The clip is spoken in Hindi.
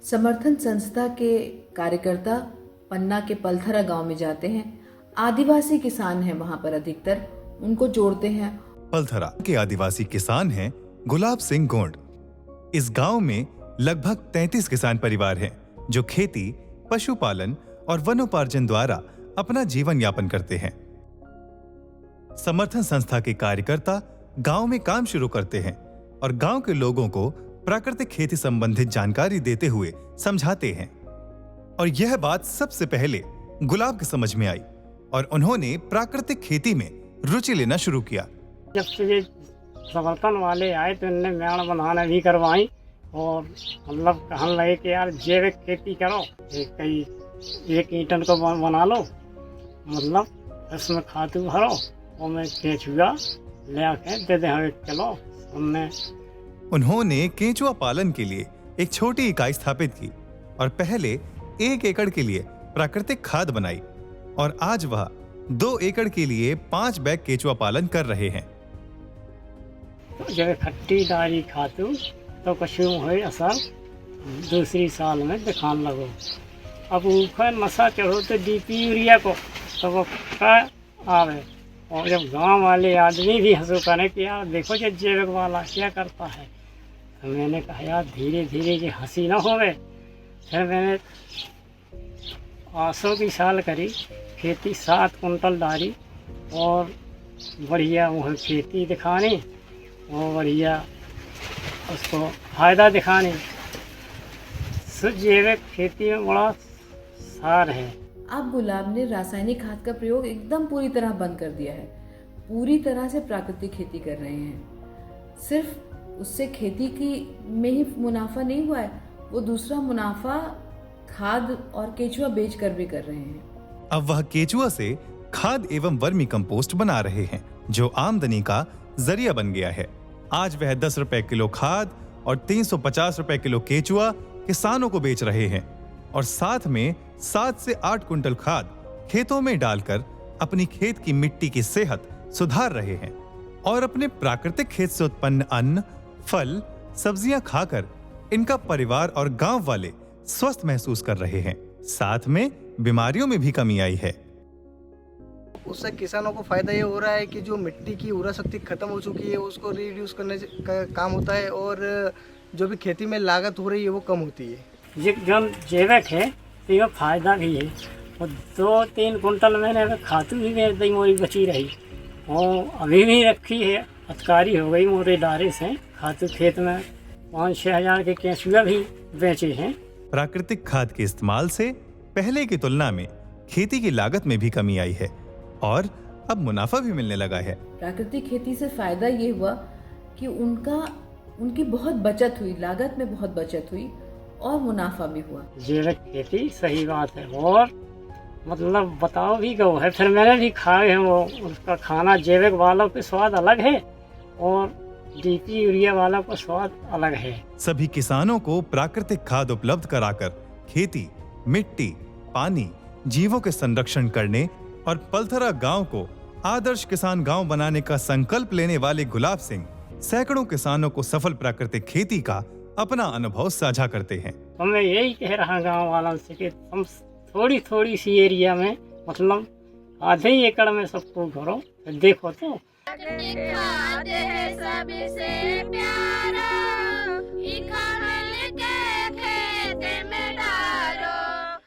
समर्थन संस्था के कार्यकर्ता पन्ना के पलथरा गांव में जाते हैं। आदिवासी किसान हैं वहां पर अधिकतर, उनको जोड़ते हैं। पलथरा के आदिवासी किसान हैं गुलाब सिंह गोंड। इस गांव में लगभग 33 किसान परिवार हैं जो खेती, पशुपालन और वनोपार्जन द्वारा अपना जीवन यापन करते हैं। समर्थन संस्था के कार्यकर्ता गांव में काम शुरू करते हैं और गांव के लोगों को प्राकृतिक खेती संबंधित जानकारी देते हुए समझाते हैं। और यह बात सबसे पहले गुलाब की समझ में आई और उन्होंने प्राकृतिक खेती में रुचि लेना शुरू किया। जब से ये समर्थन वाले आए तो इनने म्याण बनाना भी करवाई और मतलब कहने लगे कि यार जैविक खेती करो, एक ईंटन को बना लो, मतलब इसमें खाद भरो और मैं केंचुआ ले आके दे दे हमें किलो। उन्होंने केंचुआ पालन के लिए एक छोटी इकाई स्थापित की और पहले 1 एकड़ के लिए प्राकृतिक खाद बनाई और आज वह 2 एकड़ के लिए 5 बैग केंचुआ पालन कर रहे हैं। तो जब खट्टी डाली खातू तो कशु हुए असर दूसरी साल में दिखाने लगो। अब ऊपर नशा चढ़ो तो डीपी यूरिया को तो वो का आवे। और जब गांव वाले आदमी भी हंसू करें कि यार देखो जो जैविक वाला क्या करता है, तो मैंने कहा यार धीरे धीरे ये हंसी ना होवे। फिर मैंने 800 की साल करी खेती, 7 कुंटल डाली और बढ़िया वह खेती दिखानी और बढ़िया उसको फायदा दिखाने। जैविक खेती में बड़ा सार है। अब गुलाब ने रासायनिक खाद का प्रयोग एकदम पूरी तरह बंद कर दिया है, पूरी तरह से प्राकृतिक खेती कर रहे हैं। सिर्फ उससे खेती की में ही मुनाफा नहीं हुआ है, वो दूसरा मुनाफा खाद और केचुआ बेचकर भी कर रहे हैं। अब वह केचुआ से खाद एवं वर्मी कंपोस्ट बना रहे हैं जो आमदनी का जरिया बन गया है। आज वह 10 रुपए किलो खाद और 350 रुपए किलो केचुआ किसानों को बेच रहे हैं और साथ में 7 से 8 कुंटल खाद खेतों में डालकर अपनी खेत की मिट्टी की सेहत सुधार रहे हैं और अपने प्राकृतिक खेत से उत्पन्न अन्न, फल, सब्जियां खाकर इनका परिवार और गांव वाले स्वस्थ महसूस कर रहे हैं। साथ में बीमारियों में भी कमी आई है। उससे किसानों को फायदा ये हो रहा है कि जो मिट्टी की उर्वरा शक्ति खत्म हो चुकी है उसको रीड्यूस करने का काम होता है और जो भी खेती में लागत हो रही है वो कम होती है। ये जो जैविक है तो ये फायदा भी है और 2-3 कुंटल मैंने खातू भी बेच दी, मोरी बची रही और अभी भी रखी है, अतकारी हो गई मोरे डारे से। खातू खेत में 5-6 हज़ार के केंचुआ भी बेचे हैं। प्राकृतिक खाद के इस्तेमाल से पहले की तुलना में खेती की लागत में भी कमी आई है और अब मुनाफा भी मिलने लगा है। प्राकृतिक खेती से फायदा ये हुआ कि उनकी बहुत बचत हुई, लागत में बहुत बचत हुई और मुनाफा भी हुआ। जैविक खेती सही बात है और मतलब बताओ भी गो है। फिर मैंने भी खाए हैं वो, उसका खाना जैविक वालों के स्वाद अलग है और डीपी यूरिया वाला का स्वाद अलग है। सभी किसानों को प्राकृतिक खाद उपलब्ध कराकर खेती, मिट्टी, पानी, जीवों के संरक्षण करने और पलथरा गांव को आदर्श किसान गांव बनाने का संकल्प लेने वाले गुलाब सिंह सैकड़ों किसानों को सफल प्राकृतिक खेती का अपना अनुभव साझा करते हैं। तो मैं यही कह रहा गांव वालों से कि तुम थोड़ी थोड़ी सी एरिया में मतलब आधे ही एकड़ में सबको करो, देखो तो खाद है सबसे प्यार।